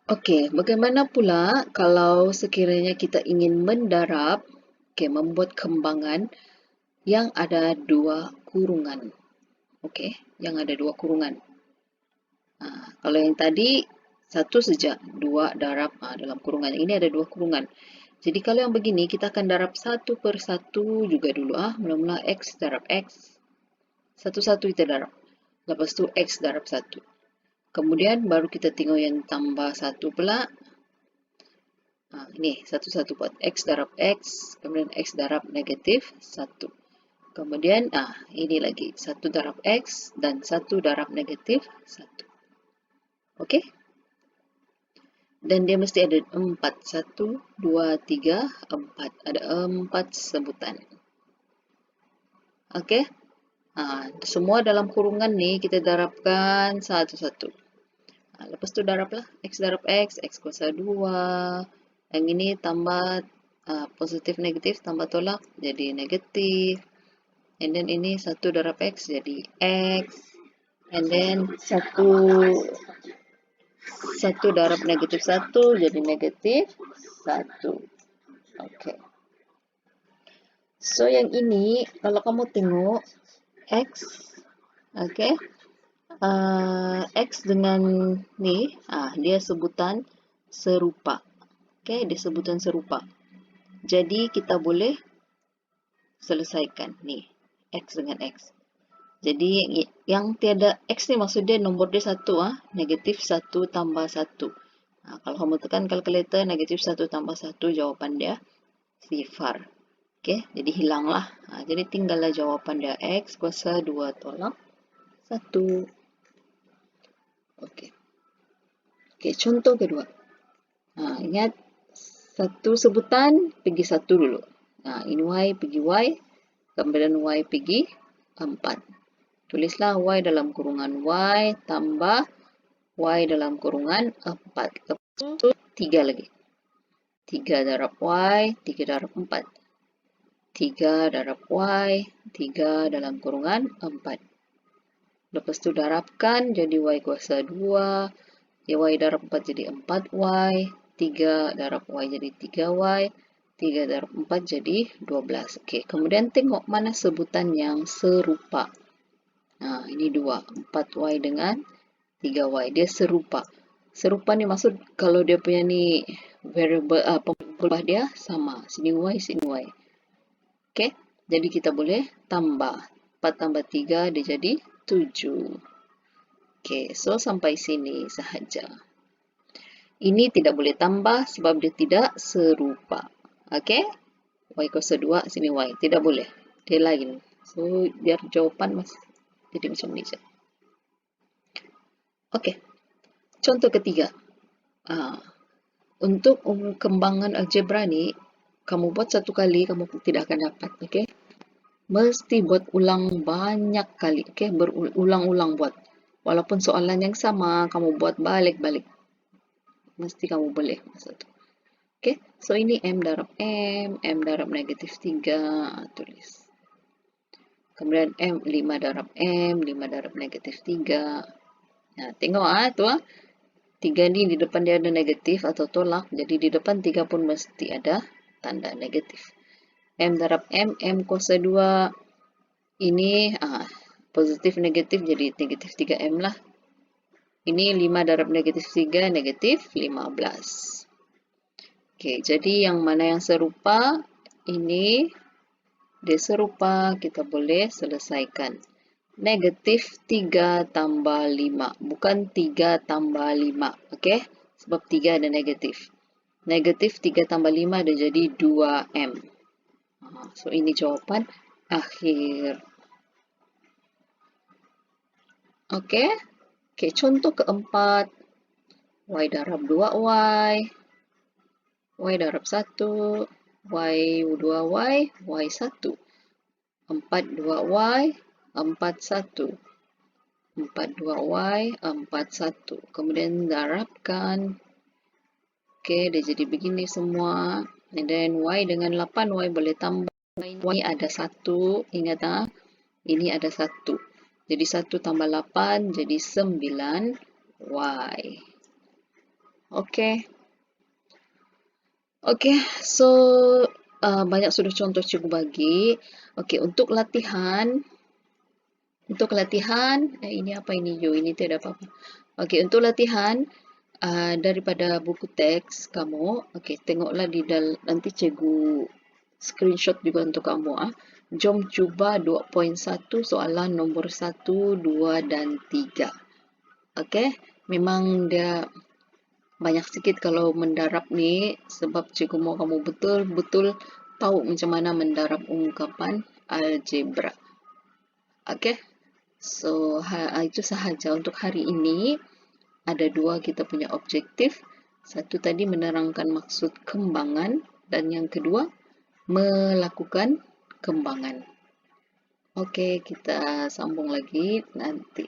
Okey, bagaimana pula kalau sekiranya kita ingin mendarab, membuat kembangan yang ada dua kurungan. Okey, yang ada dua kurungan. Kalau yang tadi satu saja, dua darab dalam kurungan. Ini ada dua kurungan. Jadi kalau yang begini kita akan darab satu per satu juga dulu. Mula-mula X darab X. Satu-satu kita darab. Lepas tu X darab satu. Kemudian baru kita tengok yang tambah satu pula. Ini satu-satu buat X darab X, kemudian X darab negatif 1. Kemudian, ini lagi, 1 darab X dan 1 darab negatif 1. Okey? Dan dia mesti ada 4. 1, 2, 3, 4. Ada 4 sebutan. Okey? Semua dalam kurungan ni kita darabkan satu-satu. Lepas tu darablah X darab X, X kuasa 2. Yang ini tambah positif negatif tambah tolak jadi negatif. And then ini 1 darab X jadi X. And then 1 darab negatif 1 jadi negatif 1. Okay. So yang ini kalau kamu tengok X, okay, X dengan ni, dia sebutan serupa. Okay, dia sebutan serupa. Jadi kita boleh selesaikan ni X dengan X. Jadi yang tiada X ni maksud dia nombor dia 1, negatif 1 tambah 1. Kalau kamu tekan kalkulator, negatif 1 tambah 1 jawapan dia sifar. Okay, jadi hilanglah. Jadi tinggallah jawapan dia X kuasa 2 tolak 1. Okay. Okay, contoh kedua. Ingat satu sebutan pergi 1 dulu. Ini Y pergi Y, kemudian Y pergi 4. Tulislah Y dalam kurungan Y tambah Y dalam kurungan 4. Lepas itu 3 lagi. 3 darab Y, 3 darab 4. 3 darab Y, 3 dalam kurungan 4. Lepas itu darabkan jadi Y kuasa 2. Y darab 4 jadi 4Y. 3 darab Y jadi 3Y. 3 darab 4 jadi 12. Okey, kemudian tengok mana sebutan yang serupa. Ini 2. 4Y dengan 3Y. Dia serupa. Serupa ni maksud kalau dia punya ni variable, pembuah dia sama. Sini Y, sini Y. Okey, jadi kita boleh tambah. 4 tambah 3 dia jadi 7. Okey, so sampai sini sahaja. Ini tidak boleh tambah sebab dia tidak serupa. Okey? Y kuasa 2, sini Y. Tidak boleh. Dia lain. So, biar jawapan jadi macam ni je. Okey. Contoh ketiga. Untuk kembangan algebra ni, kamu buat satu kali, kamu tidak akan dapat. Okey? Mesti buat ulang banyak kali. Okey? Berulang-ulang buat. Walaupun soalan yang sama, kamu buat balik-balik. Mesti kamu boleh masa tu. Okay, so ini M darab M darab negatif 3, tulis. Kemudian M, 5 darab M, 5 darab negatif 3. Tengok tu 3 ni di depan dia ada negatif atau tolak, jadi di depan 3 pun mesti ada tanda negatif. M darab M, M kuasa 2. Ini positif negatif jadi negatif 3M lah. Ini 5 darab negatif 3, negatif 15. Okey, jadi yang mana yang serupa, ini dia serupa, kita boleh selesaikan. Negatif 3 tambah 5, bukan 3 tambah 5. Okey, sebab 3 ada negatif. Negatif 3 tambah 5 dia jadi 2M. So, ini jawapan akhir. Okey. Okey, contoh keempat. Y darab 2Y. Y darab 1. Y 2Y. Y 1. 4 2Y. 4 1. 4 2Y. 4 1. Kemudian darabkan. Okey, dia jadi begini semua. And then Y dengan 8. Y boleh tambah. Y ada 1. Ingat ini ada 1. Jadi 1 tambah 8 jadi 9Y. Oke. Oke, so banyak sudah contoh cikgu bagi. Oke, untuk latihan, ini apa ini? Yo, ini tidak apa-apa. Oke, untuk latihan daripada buku teks kamu, oke, tengoklah nanti cikgu screenshot juga untuk kamu. Jom cuba 2.1 soalan nombor 1, 2, dan 3. Oke, memang dia banyak sikit kalau mendarab nih, sebab cikgu mau kamu betul-betul tahu macam mana mendarab ungkapan algebra. Oke, so itu sahaja untuk hari ini. Ada dua kita punya objektif. Satu tadi menerangkan maksud kembangan, dan yang kedua melakukan kembangan. Oke, kita sambung lagi nanti.